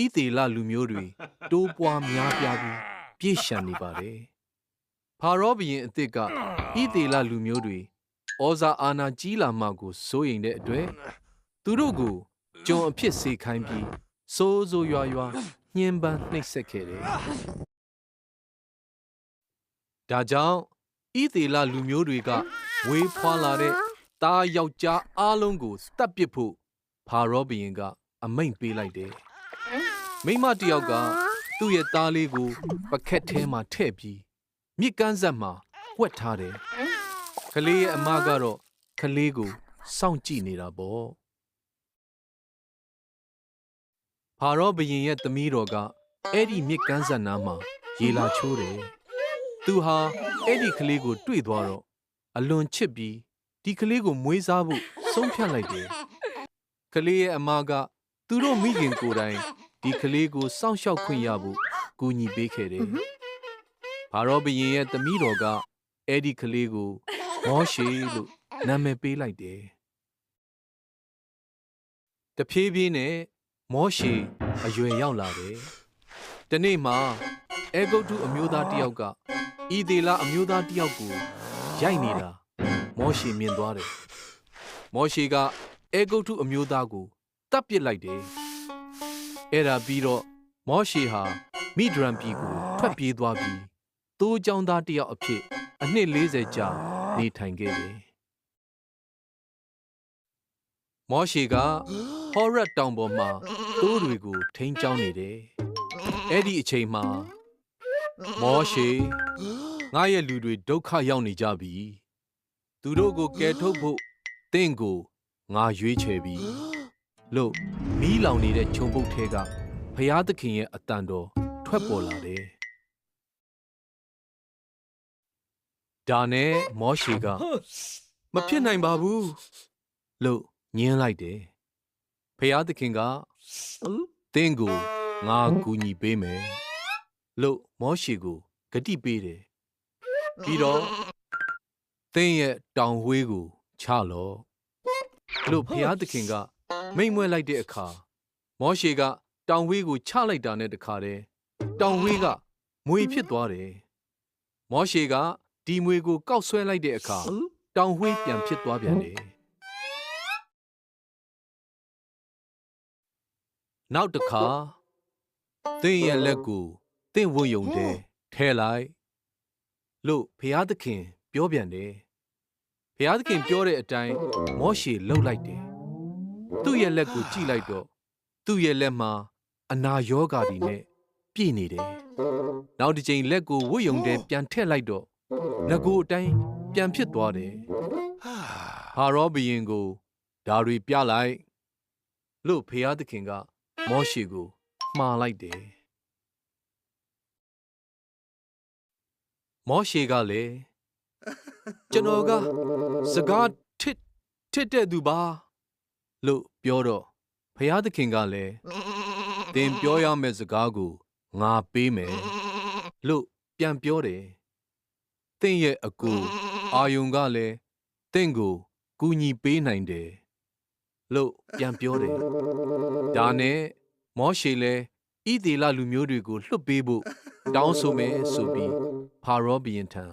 ဣသေလလူမျိုးတွေတိုးပွားများပြားပြီးပြည့်ရှံနေပါတယ်။ဖာရောဘုရင်အသစ်ကဣသေလလူမျိုးတွေဩဇာအာဏာကြီးလာမှကိုစိုးရိမ်တဲ့အတွက်သူတို့ကိုကျွန်အဖြစ်စေခိုင်းပြီးစိုးစိုးရွားရွားညှဉ်းပန်းနှိပ်စက်ခဲ့တယ်။ဒါကြောင့်ဣသေလလူမျိုးတွေကဝေးဖွားလာတဲ့သားယောက်ျားအားလုံးကိုတတ်ပစ်ဖို့ဖာရောဘုရင်ကအမိန့်ပေးလိုက်တယ်။မိန်းမတစ်ယောက်ကသူ့ရဲ့သားလေးကိုပကက်ထဲမှာထည့်ပြီးမြစ်ကမ်းစပ်မှာဝှက်ထားတယ်။ကလေးရဲ့အမကတော့ကလေးကိုစောင့်ကြည့်နေတာပေါ့။ဖာရောဘုရင်ရဲ့သမီးတော်ကအဲ့ဒီမြစ်ကမ်းစပ်နားမှာရေလာချိုးတယ်။သူဟာအဲ့ဒီကလေးကိုတွေ့သွားတော့အလွန်ချစ်ပြီးဒီကလေးကိုမွေးစားဖို့ဆုံးဖြတ်လိုက်တယ်။ကလေးရဲ့အမကသူတို့မိခင်ကိုယ်တိုင်ဒီကလေးကိုစောင့်ရှောက်ခွင့်ရဖို့ကူညီပေးခဲ့တယ်။ဖာရောဘုရင်ရဲ့သမီးတော်ကအဲ့ဒီကလေးကိုမောရှေလို့နာမည်ပေးလိုက်တယ်။တဖြည်းဖြည်းနဲ့မောရှေအရွယ်ရောက်လာတယ်။တနေ့မှာအဲဂုတ္တုအမျိုးသားတစ်ယောက်ကဣသေလအမျိုးသားတစ်ယောက်ကိုရိုက်နေတာမောရှေမြင်သွားတယ်။မောရှေကအဲဂုတ္တုအမျိုးသားကိုတတ်ပစ်လိုက်တယ်။အဲ့ဒါပြီးတော့မောရှေဟာမိဒရန်ပြည်ကိုထွက်ပြေးသွားပြီးသိုးကျောင်းသားတစ်ယောက်အဖြစ်အနှစ်40ကြာနေထိုင်ခဲ့တယ်။မောရှေကဟောရက်တောင်ပေါ်မှာသိုးတွေကိုထိန်းကျောင်းနေတယ်။အဲ့ဒီအချိန်မှာမောရှေငါရဲ့လူတွေဒုက္ခရောက်နေကြပြီ။သူတို့ကိုကယ်ထုတ်ဖို့တင့်ကိုငါရွေးချယ်ပြီလို့မီးလောင်နေတဲ့ခြုံပုတ်ထဲကဖျားသခင်ရဲ့အတန်တော်ထွက်ပေါ်လာတယ်။ဒါနဲ့မောရှေကမဖြစ်နိုင်ပါဘူးလို့ညင်းလိုက်တယ်။ဖျားသခင်ကတင့်ကိုငါကူညီပေးမယ်လို့မောရှေကိုဂတိပေးတယ်။ပြီးတော့သင်ရဲ့တောင်ဝှေးကိုချလော့လို့ဘုရားသခင်ကမိန့်မွဲလိုက်တဲ့အခါမောရှေကတောင်ဝှေးကိုချလိုက်တာနဲ့တခါတည်းတောင်ဝှေးကမွေဖြစ်သွားတယ်။မောရှေကဒီမွေကိုကောက်ဆွဲလိုက်တဲ့အခါတောင်ဝှေးပြန်ဖြစ်သွားပြန်တယ်။နောက်တစ်ခါသင်ရဲ့လက်ကိုသင်ဝတ်ယုံတဲ့ထဲလိုက်လို့ဘုရားသခင်ပြောပြန်တယ်။ဘုရားသခင်ပြောတဲ့အတိုင်းမောရှေလှုပ်လိုက်တယ်။သူ့ရဲ့လက်ကိုကြည့်လိုက်တော့သူ့ရဲ့လက်မှာအနာရောဂါတွေနဲ့ပြည့်နေတယ်။နောက်တစ်ချိန်လက်ကိုဝတ်ယုံတဲ့ပြန်ထည့်လိုက်တော့ငကိုအတိုင်းပြန်ဖြစ်သွားတယ်။ဟာရောဘုရင်ကိုဒါတွေပြလိုက်လို့ဘုရားသခင်ကမောရှေကိုမှားလိုက်တယ်။မောရှေကလည်းကျွန်တော်ကစကားထစ်တဲ့သူပါလို့ပြောတော့ဘုရားသခင်ကလည်းသင်ပြောရမယ့်စကားကိုငါပေးမယ်လို့ပြန်ပြောတယ်။သင်ရဲ့အကူအာယုံကလည်းသင်ကိုကူညီပေးနိုင်တယ်လို့ပြန်ပြောတယ်။ဒါနဲ့မောရှေလည်းဣသေလလူမျိုးတွေကိုလွှတ်ပေးဖို့တောင်းဆိုမယ်ဆိုပြီးဖာရောဘုရင်ထံ